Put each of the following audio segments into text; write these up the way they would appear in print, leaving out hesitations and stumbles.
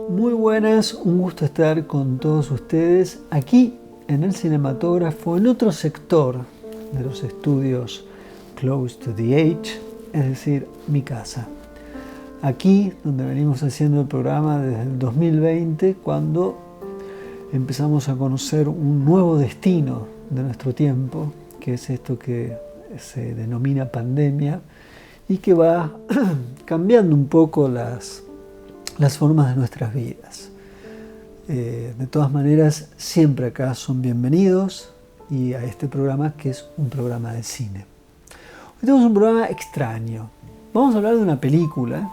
Muy buenas, un gusto estar con todos ustedes aquí en el cinematógrafo, en otro sector de los estudios Close to the Edge, es decir, mi casa. Aquí donde venimos haciendo el programa desde el 2020, cuando empezamos a conocer un nuevo destino de nuestro tiempo, que es esto que se denomina pandemia y que va cambiando un poco las formas de nuestras vidas. De todas maneras, siempre acá son bienvenidos y a este programa que es un programa de cine. Hoy tenemos un programa extraño. Vamos a hablar de una película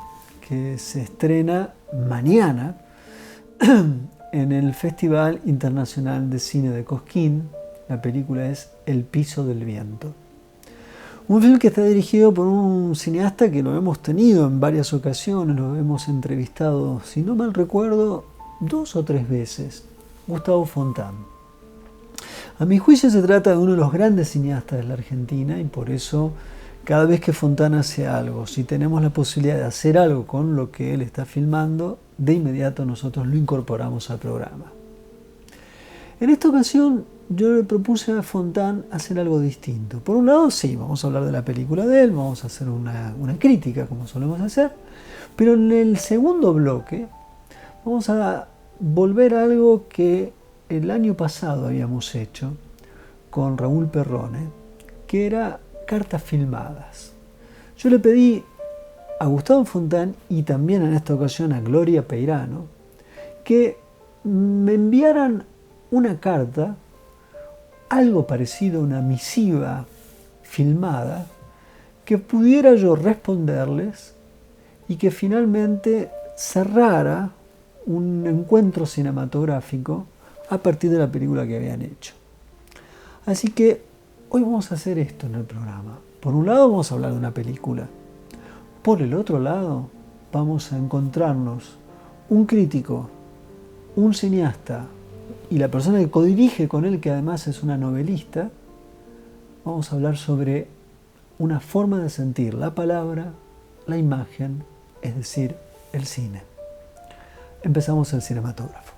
que se estrena mañana en el Festival Internacional de Cine de Cosquín. La película es El piso del viento. Un film que está dirigido por un cineasta que lo hemos tenido en varias ocasiones, lo hemos entrevistado, si no mal recuerdo, 2 o 3 veces, Gustavo Fontán. A mi juicio se trata de uno de los grandes cineastas de la Argentina y por eso cada vez que Fontán hace algo, si tenemos la posibilidad de hacer algo con lo que él está filmando, de inmediato nosotros lo incorporamos al programa. En esta ocasión yo le propuse a Fontán hacer algo distinto. Por un lado, sí, vamos a hablar de la película de él, vamos a hacer una crítica, como solemos hacer, pero en el segundo bloque vamos a volver a algo que el año pasado habíamos hecho con Raúl Perrone, que era cartas filmadas. Yo le pedí a Gustavo Fontán y también en esta ocasión a Gloria Peirano que me enviaran una carta, algo parecido a una misiva filmada, que pudiera yo responderles y que finalmente cerrara un encuentro cinematográfico a partir de la película que habían hecho. Así que hoy vamos a hacer esto en el programa. Por un lado vamos a hablar de una película. Por el otro lado vamos a encontrarnos un crítico, un cineasta, y la persona que codirige con él, que además es una novelista. Vamos a hablar sobre una forma de sentir la palabra, la imagen, es decir, el cine. Empezamos el cinematógrafo.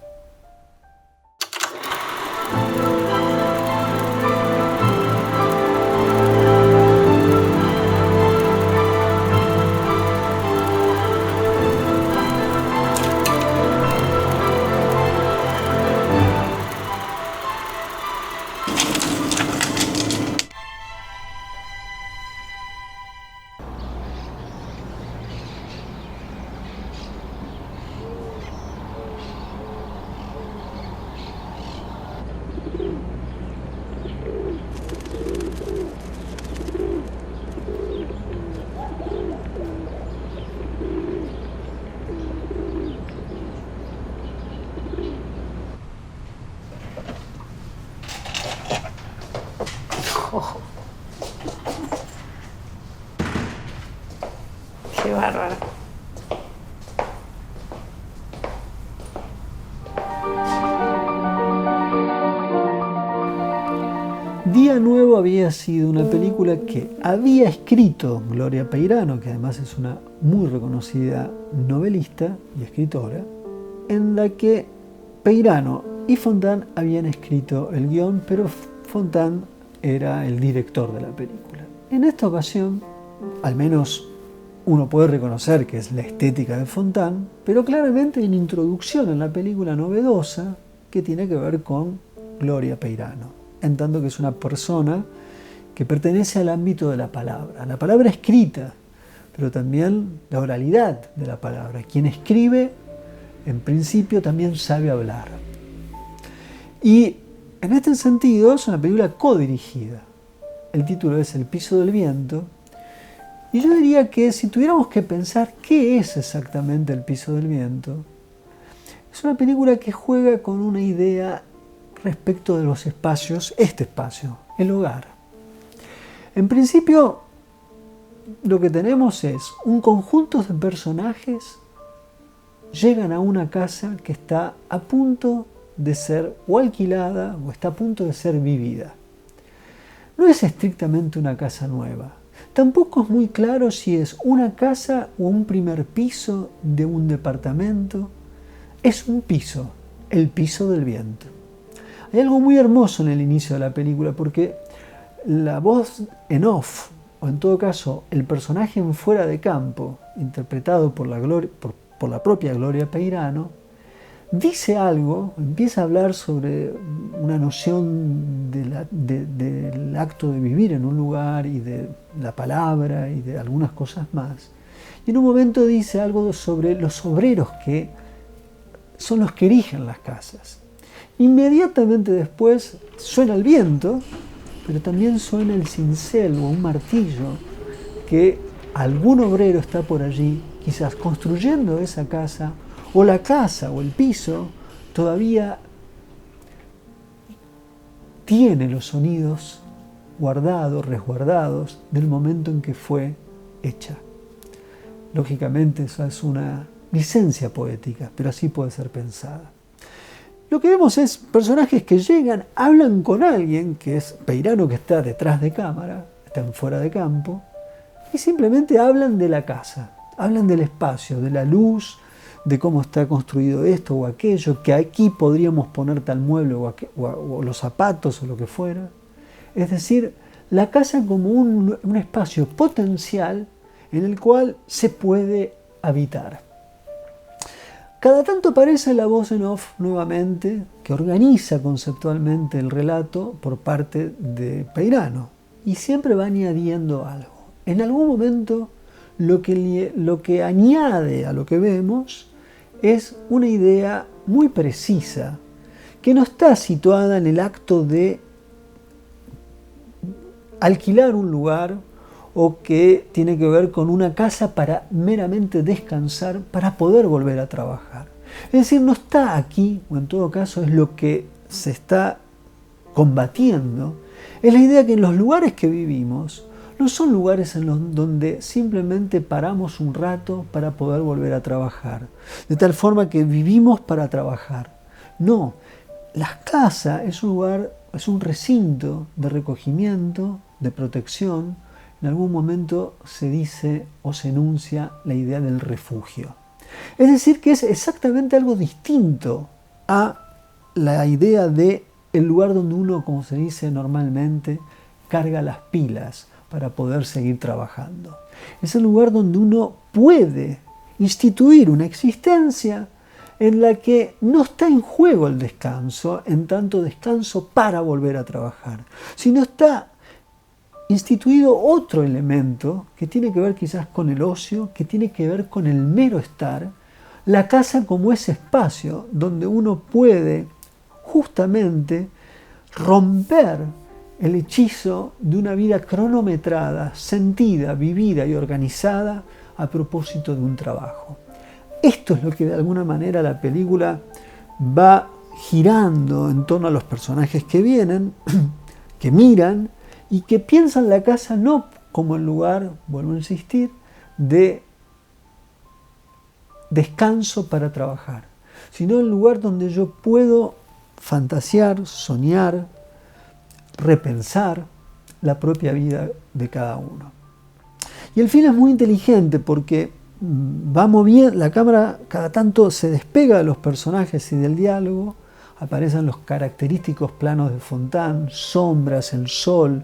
Qué bárbaro. Día Nuevo había sido una película que había escrito Gloria Peirano, que además es una muy reconocida novelista y escritora, en la que Peirano y Fontán habían escrito el guión, pero Fontán era el director de la película. En esta ocasión, al menos uno puede reconocer que es la estética de Fontán, pero claramente hay una introducción en la película novedosa que tiene que ver con Gloria Peirano, en tanto que es una persona que pertenece al ámbito de la palabra escrita, pero también la oralidad de la palabra. Quien escribe, en principio, también sabe hablar. Y en este sentido es una película codirigida. El título es El piso del viento. Y yo diría que si tuviéramos que pensar qué es exactamente El piso del viento, es una película que juega con una idea respecto de los espacios, este espacio, el hogar. En principio, lo que tenemos es un conjunto de personajes llegan a una casa que está a punto de ser o alquilada o está a punto de ser vivida. No es estrictamente una casa nueva, Tampoco es muy claro si es una casa o un primer piso de un departamento. Es un piso, el piso del viento. Hay algo muy hermoso en el inicio de la película porque la voz en off, o en todo caso el personaje en fuera de campo, interpretado por la propia Gloria Peirano, dice algo, empieza a hablar sobre una noción del acto de vivir en un lugar y de la palabra y de algunas cosas más. Y en un momento dice algo sobre los obreros que son los que erigen las casas. Inmediatamente después suena el viento, pero también suena el cincel o un martillo que algún obrero está por allí, quizás construyendo esa casa, o la casa o el piso todavía tiene los sonidos guardados, resguardados del momento en que fue hecha. Lógicamente esa es una licencia poética, pero así puede ser pensada. Lo que vemos es personajes que llegan, hablan con alguien, que es Peirano, que está detrás de cámara, están fuera de campo, y simplemente hablan de la casa, hablan del espacio, de la luz, de cómo está construido esto o aquello, que aquí podríamos poner tal mueble o los zapatos o lo que fuera. Es decir, la casa como un espacio potencial en el cual se puede habitar. Cada tanto aparece la voz en off nuevamente, que organiza conceptualmente el relato por parte de Peirano, y siempre va añadiendo algo. En algún momento lo que añade a lo que vemos es una idea muy precisa, que no está situada en el acto de alquilar un lugar o que tiene que ver con una casa para meramente descansar, para poder volver a trabajar. Es decir, no está aquí, o en todo caso es lo que se está combatiendo, es la idea que en los lugares que vivimos no son lugares donde simplemente paramos un rato para poder volver a trabajar, de tal forma que vivimos para trabajar. No, la casa es un lugar, es un recinto de recogimiento, de protección. En algún momento se dice o se enuncia la idea del refugio. Es decir, que es exactamente algo distinto a la idea de el lugar donde uno, como se dice normalmente, carga las pilas para poder seguir trabajando. Es el lugar donde uno puede instituir una existencia en la que no está en juego el descanso, en tanto descanso para volver a trabajar, sino está instituido otro elemento que tiene que ver quizás con el ocio, que tiene que ver con el mero estar, la casa como ese espacio donde uno puede justamente romper el hechizo de una vida cronometrada, sentida, vivida y organizada a propósito de un trabajo. Esto es lo que de alguna manera la película va girando en torno a los personajes que vienen, que miran y que piensan la casa no como el lugar, vuelvo a insistir, de descanso para trabajar, sino el lugar donde yo puedo fantasear, soñar, repensar la propia vida de cada uno. Y el film es muy inteligente porque va moviendo, la cámara cada tanto se despega de los personajes y del diálogo, aparecen los característicos planos de Fontán, sombras, el sol,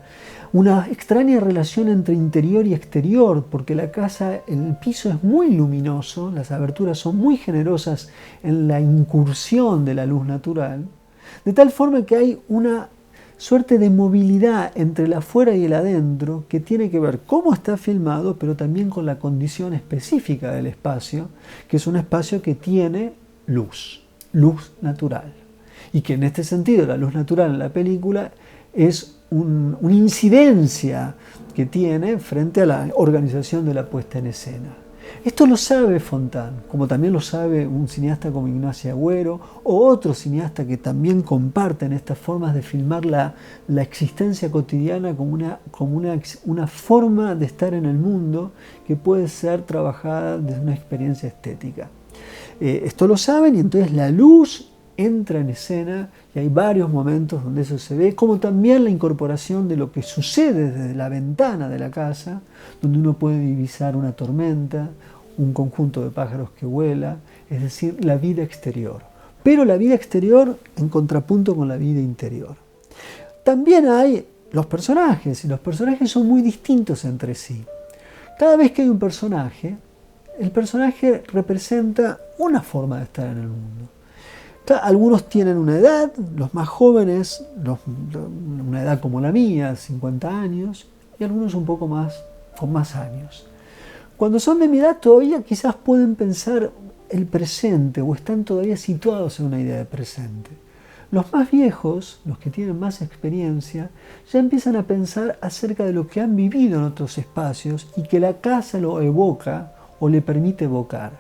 una extraña relación entre interior y exterior, porque la casa, el piso es muy luminoso, las aberturas son muy generosas en la incursión de la luz natural, de tal forma que hay una suerte de movilidad entre el afuera y el adentro que tiene que ver cómo está filmado, pero también con la condición específica del espacio, que es un espacio que tiene luz natural. Y que en este sentido la luz natural en la película es una incidencia que tiene frente a la organización de la puesta en escena. Esto lo sabe Fontán, como también lo sabe un cineasta como Ignacio Agüero o otro cineasta que también comparten estas formas de filmar la existencia cotidiana como una forma de estar en el mundo que puede ser trabajada desde una experiencia estética. Esto lo saben y entonces la luz entra en escena y hay varios momentos donde eso se ve, como también la incorporación de lo que sucede desde la ventana de la casa, donde uno puede divisar una tormenta, un conjunto de pájaros que vuela, es decir, la vida exterior. Pero la vida exterior en contrapunto con la vida interior. También hay los personajes, y los personajes son muy distintos entre sí. Cada vez que hay un personaje, el personaje representa una forma de estar en el mundo. Algunos tienen una edad, los más jóvenes, una edad como la mía, 50 años, y algunos un poco más, con más años. Cuando son de mi edad todavía quizás pueden pensar el presente o están todavía situados en una idea de presente. Los más viejos, los que tienen más experiencia, ya empiezan a pensar acerca de lo que han vivido en otros espacios y que la casa lo evoca o le permite evocar.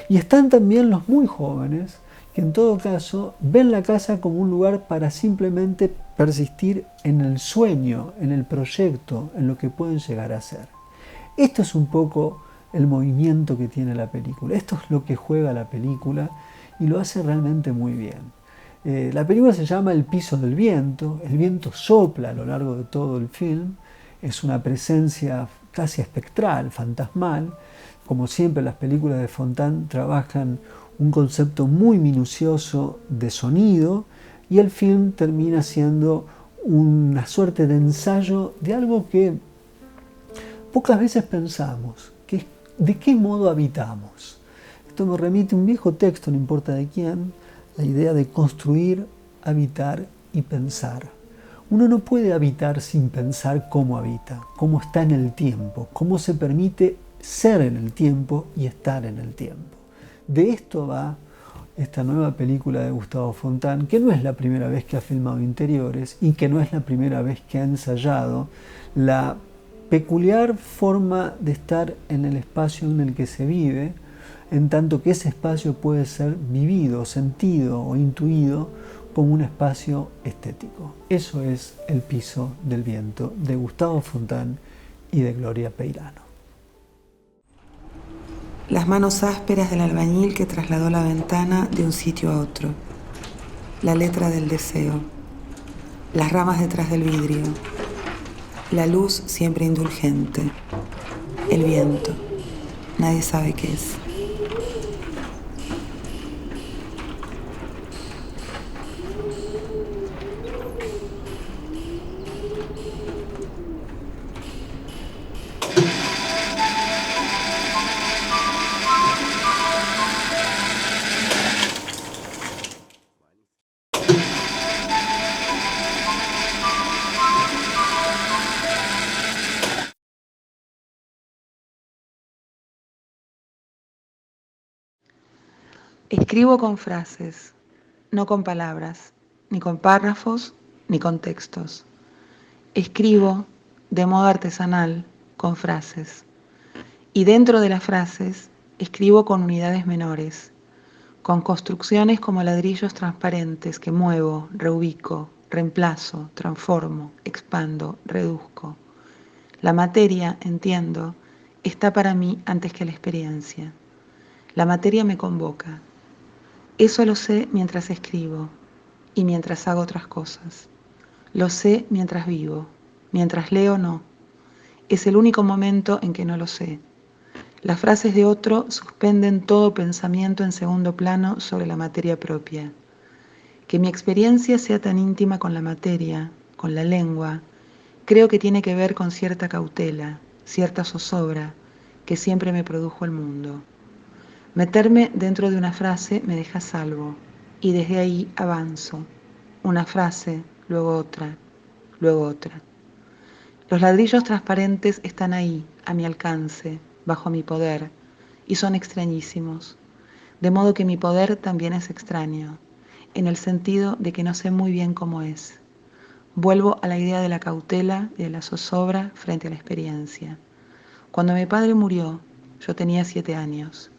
Y están también los muy jóvenes, que en todo caso ven la casa como un lugar para simplemente persistir en el sueño, en el proyecto, en lo que pueden llegar a ser. Esto es un poco el movimiento que tiene la película. Esto es lo que juega la película y lo hace realmente muy bien. La película se llama El piso del viento. El viento sopla a lo largo de todo el film. Es una presencia casi espectral, fantasmal. Como siempre, las películas de Fontane trabajan un concepto muy minucioso de sonido y el film termina siendo una suerte de ensayo de algo que pocas veces pensamos, que es de qué modo habitamos. Esto me remite a un viejo texto, no importa de quién, la idea de construir, habitar y pensar. Uno no puede habitar sin pensar cómo habita, cómo está en el tiempo, cómo se permite ser en el tiempo y estar en el tiempo. De esto va esta nueva película de Gustavo Fontane, que no es la primera vez que ha filmado interiores y que no es la primera vez que ha ensayado la peculiar forma de estar en el espacio en el que se vive, en tanto que ese espacio puede ser vivido, sentido o intuido como un espacio estético. Eso es El piso del viento de Gustavo Fontane y de Gloria Peirano. Las manos ásperas del albañil que trasladó la ventana de un sitio a otro. La letra del deseo. Las ramas detrás del vidrio. La luz siempre indulgente. El viento. Nadie sabe qué es. Escribo con frases, no con palabras, ni con párrafos, ni con textos. Escribo de modo artesanal con frases. Y dentro de las frases, escribo con unidades menores, con construcciones como ladrillos transparentes que muevo, reubico, reemplazo, transformo, expando, reduzco. La materia, entiendo, está para mí antes que la experiencia. La materia me convoca. Eso lo sé mientras escribo y mientras hago otras cosas. Lo sé mientras vivo, mientras leo no. Es el único momento en que no lo sé. Las frases de otro suspenden todo pensamiento en segundo plano sobre la materia propia. Que mi experiencia sea tan íntima con la materia, con la lengua, creo que tiene que ver con cierta cautela, cierta zozobra que siempre me produjo el mundo. Meterme dentro de una frase me deja salvo y desde ahí avanzo. Una frase, luego otra, luego otra. Los ladrillos transparentes están ahí, a mi alcance, bajo mi poder, y son extrañísimos. De modo que mi poder también es extraño, en el sentido de que no sé muy bien cómo es. Vuelvo a la idea de la cautela y de la zozobra frente a la experiencia. Cuando mi padre murió, yo tenía 7 años.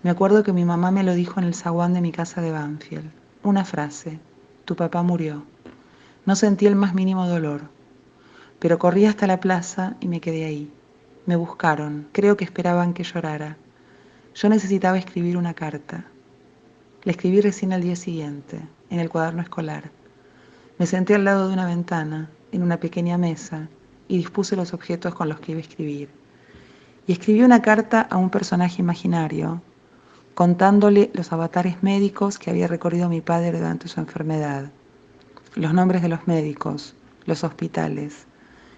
Me acuerdo que mi mamá me lo dijo en el zaguán de mi casa de Banfield. Una frase: tu papá murió. No sentí el más mínimo dolor, pero corrí hasta la plaza y me quedé ahí. Me buscaron, creo que esperaban que llorara. Yo necesitaba escribir una carta. La escribí recién al día siguiente, en el cuaderno escolar. Me senté al lado de una ventana, en una pequeña mesa, y dispuse los objetos con los que iba a escribir. Y escribí una carta a un personaje imaginario, contándole los avatares médicos que había recorrido mi padre durante su enfermedad, los nombres de los médicos, los hospitales,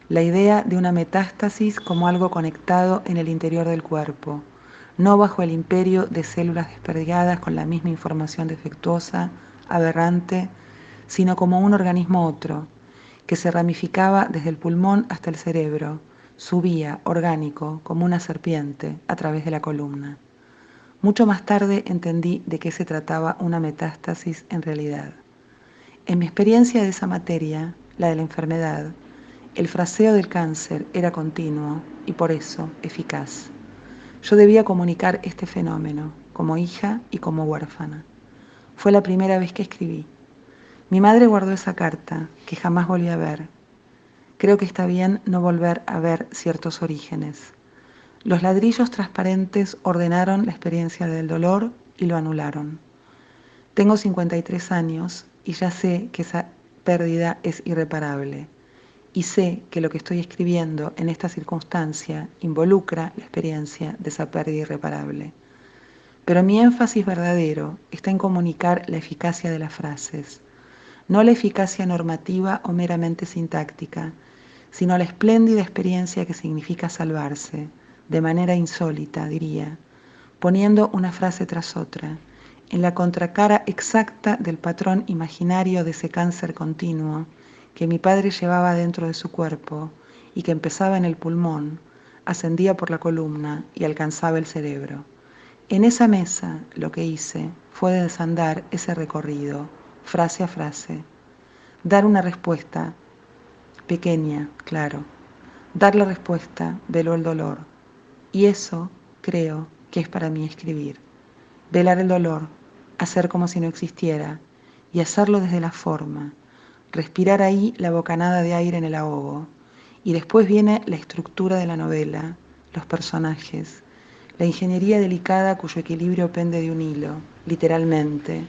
la idea de una metástasis como algo conectado en el interior del cuerpo, no bajo el imperio de células desperdigadas con la misma información defectuosa, aberrante, sino como un organismo otro, que se ramificaba desde el pulmón hasta el cerebro, subía, orgánico, como una serpiente, a través de la columna. Mucho más tarde entendí de qué se trataba una metástasis en realidad. En mi experiencia de esa materia, la de la enfermedad, el fraseo del cáncer era continuo y por eso eficaz. Yo debía comunicar este fenómeno, como hija y como huérfana. Fue la primera vez que escribí. Mi madre guardó esa carta, que jamás volví a ver. Creo que está bien no volver a ver ciertos orígenes. Los ladrillos transparentes ordenaron la experiencia del dolor y lo anularon. Tengo 53 años y ya sé que esa pérdida es irreparable. Y sé que lo que estoy escribiendo en esta circunstancia involucra la experiencia de esa pérdida irreparable. Pero mi énfasis verdadero está en comunicar la eficacia de las frases, no la eficacia normativa o meramente sintáctica, sino la espléndida experiencia que significa salvarse, de manera insólita, diría, poniendo una frase tras otra, en la contracara exacta del patrón imaginario de ese cáncer continuo que mi padre llevaba dentro de su cuerpo y que empezaba en el pulmón, ascendía por la columna y alcanzaba el cerebro. En esa mesa lo que hice fue desandar ese recorrido, frase a frase, dar una respuesta pequeña, claro. Dar la respuesta veló el dolor. Y eso creo que es para mí escribir. Velar el dolor, hacer como si no existiera y hacerlo desde la forma. Respirar ahí la bocanada de aire en el ahogo. Y después viene la estructura de la novela, los personajes, la ingeniería delicada cuyo equilibrio pende de un hilo, literalmente.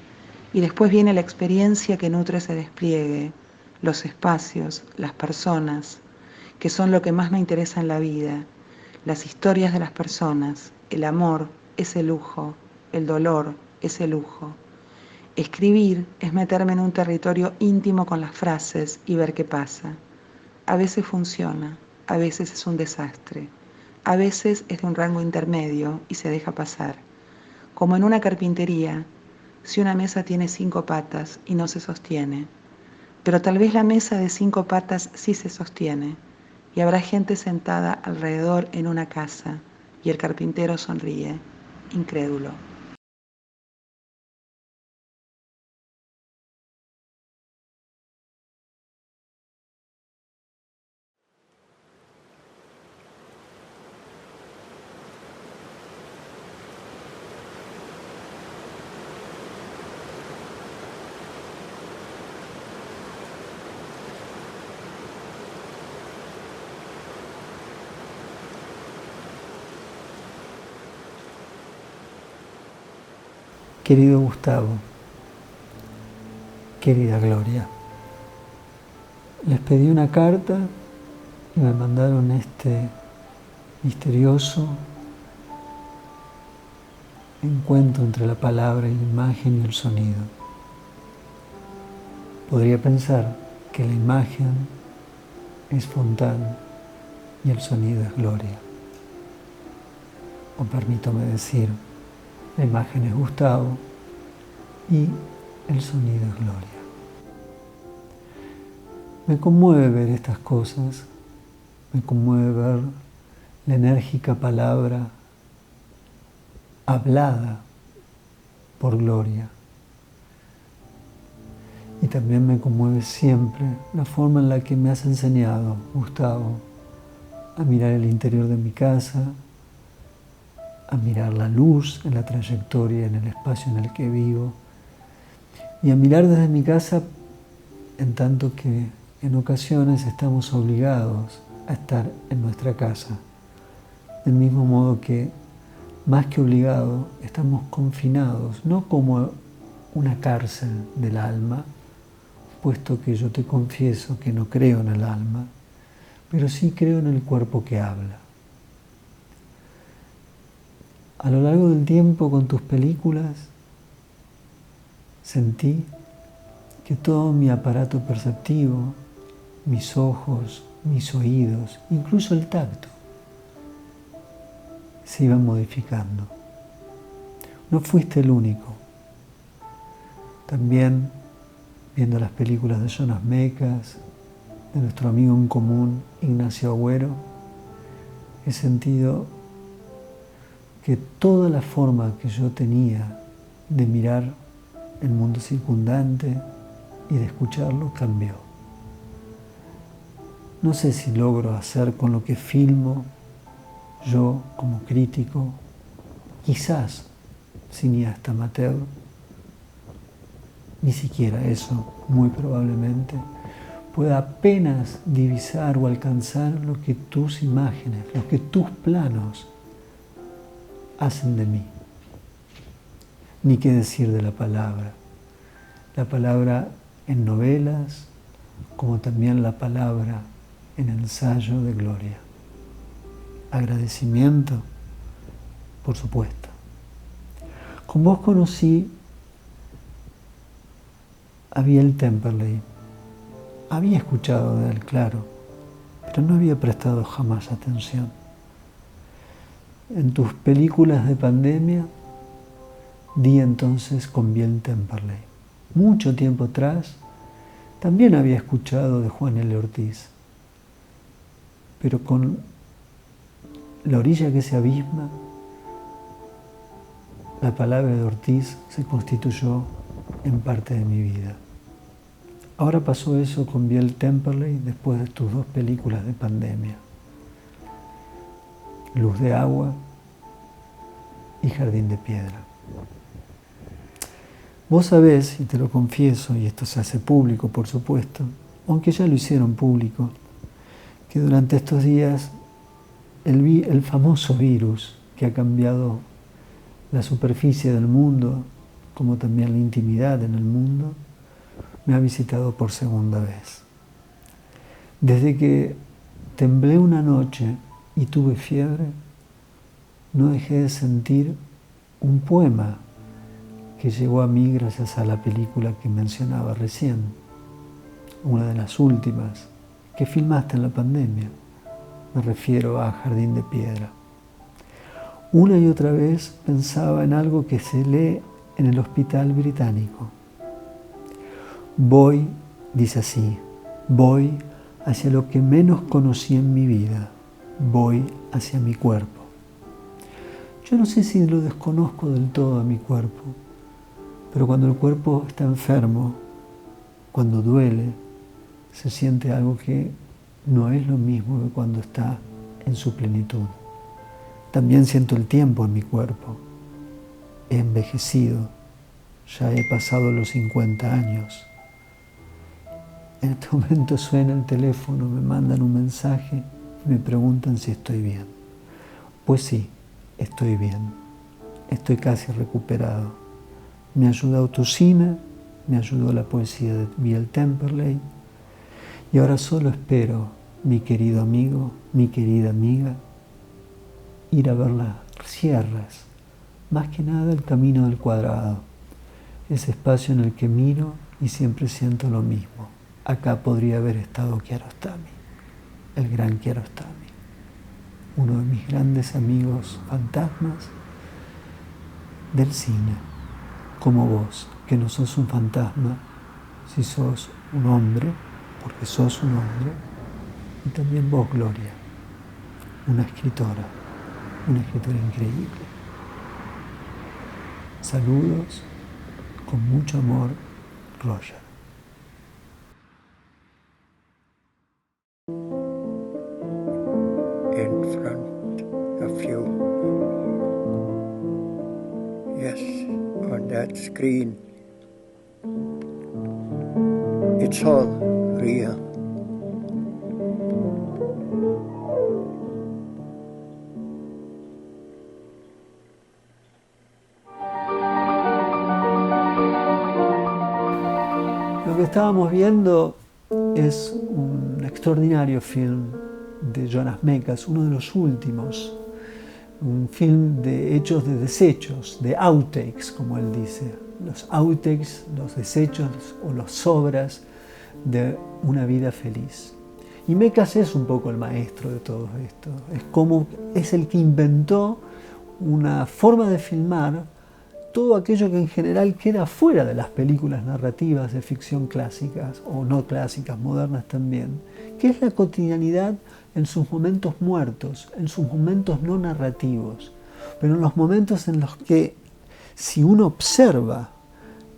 Y después viene la experiencia que nutre ese despliegue, los espacios, las personas, que son lo que más me interesa en la vida, las historias de las personas, el amor, ese lujo, el dolor, ese lujo. Escribir es meterme en un territorio íntimo con las frases y ver qué pasa. A veces funciona, a veces es un desastre, a veces es de un rango intermedio y se deja pasar. Como en una carpintería, si una mesa tiene 5 patas y no se sostiene, pero tal vez la mesa de 5 patas sí se sostiene, y habrá gente sentada alrededor en una casa, y el carpintero sonríe, incrédulo. Querido Gustavo, querida Gloria, les pedí una carta y me mandaron este misterioso encuentro entre la palabra y la imagen y el sonido. Podría pensar que la imagen es Fontán y el sonido es Gloria. O permítame decir, la imagen es Gustavo y el sonido es Gloria. Me conmueve ver estas cosas, me conmueve ver la enérgica palabra hablada por Gloria. Y también me conmueve siempre la forma en la que me has enseñado, Gustavo, a mirar el interior de mi casa, a mirar la luz en la trayectoria, en el espacio en el que vivo, y a mirar desde mi casa en tanto que en ocasiones estamos obligados a estar en nuestra casa, del mismo modo que, más que obligados, estamos confinados, no como una cárcel del alma, puesto que yo te confieso que no creo en el alma, pero sí creo en el cuerpo que habla. A lo largo del tiempo con tus películas sentí que todo mi aparato perceptivo, mis ojos, mis oídos, incluso el tacto, se iban modificando. No fuiste el único. También, viendo las películas de Jonas Mekas, de nuestro amigo en común Ignacio Agüero, he sentido que toda la forma que yo tenía de mirar el mundo circundante y de escucharlo cambió. No sé si logro hacer con lo que filmo, yo como crítico, quizás cineasta amateur, ni siquiera eso, muy probablemente, pueda apenas divisar o alcanzar lo que tus imágenes, lo que tus planos hacen de mí. Ni qué decir de la palabra. La palabra en novelas, como también la palabra en ensayo de gloria. Agradecimiento, por supuesto. Con vos conocí a Biel Temperley. Había escuchado de él, claro, pero no había prestado jamás atención. En tus películas de pandemia di entonces con Biel Temperley. Mucho tiempo atrás también había escuchado de Juan L. Ortiz, pero con La orilla que se abisma, la palabra de Ortiz se constituyó en parte de mi vida. Ahora pasó eso con Biel Temperley después de tus dos películas de pandemia, Luz de agua y Jardín de piedra. Vos sabés, y te lo confieso, y esto se hace público por supuesto, aunque ya lo hicieron público, que durante estos días el famoso virus que ha cambiado la superficie del mundo, como también la intimidad en el mundo, me ha visitado por segunda vez. Desde que temblé una noche y tuve fiebre, no dejé de sentir un poema que llegó a mí gracias a la película que mencionaba recién, una de las últimas que filmaste en la pandemia. Me refiero a Jardín de piedra. Una y otra vez pensaba en algo que se lee en el Hospital Británico. Voy, dice así, voy hacia lo que menos conocí en mi vida, voy hacia mi cuerpo. Yo no sé si lo desconozco del todo a mi cuerpo, pero cuando el cuerpo está enfermo, cuando duele, se siente algo que no es lo mismo que cuando está en su plenitud. También siento el tiempo en mi cuerpo. He envejecido, ya he pasado los 50 años. En este momento suena el teléfono, me mandan un mensaje y me preguntan si estoy bien. Pues sí, estoy bien. Estoy casi recuperado. Me ayudó Autocina, me ayudó la poesía de Biel Temperley y ahora solo espero, mi querido amigo, mi querida amiga, ir a ver las sierras, más que nada el Camino del Cuadrado, ese espacio en el que miro y siempre siento lo mismo. Acá podría haber estado Kiarostami, el gran Kiarostami, uno de mis grandes amigos fantasmas del cine, como vos, que no sos un fantasma, si sos un hombre, porque sos un hombre, y también vos, Gloria, una escritora increíble. Saludos, con mucho amor, Roger. In front of you. Yes, on that screen. It's all real. estábamos viendo es un extraordinario film de Jonas Mekas, uno de los últimos, un film de hechos de desechos, de outtakes, como él dice, los outtakes, los desechos o las sobras de una vida feliz. Y Mekas es un poco el maestro de todo esto, es el que inventó una forma de filmar todo aquello que en general queda fuera de las películas narrativas de ficción clásicas o no clásicas, modernas también, que es la cotidianidad en sus momentos muertos, en sus momentos no narrativos, pero en los momentos en los que, si uno observa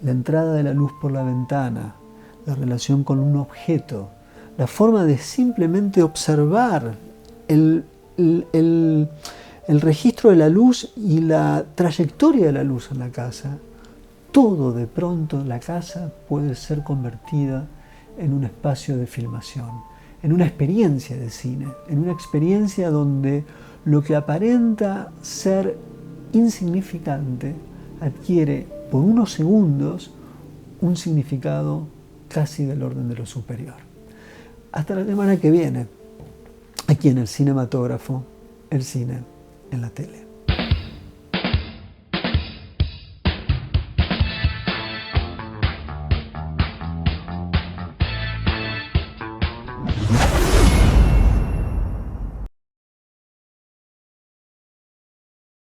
la entrada de la luz por la ventana, la relación con un objeto, la forma de simplemente observar el registro de la luz y la trayectoria de la luz en la casa, todo de pronto la casa puede ser convertida en un espacio de filmación, en una experiencia de cine, en una experiencia donde lo que aparenta ser insignificante adquiere por unos segundos un significado casi del orden de lo superior. Hasta la semana que viene, aquí en el Cinematógrafo, el cine en la tele.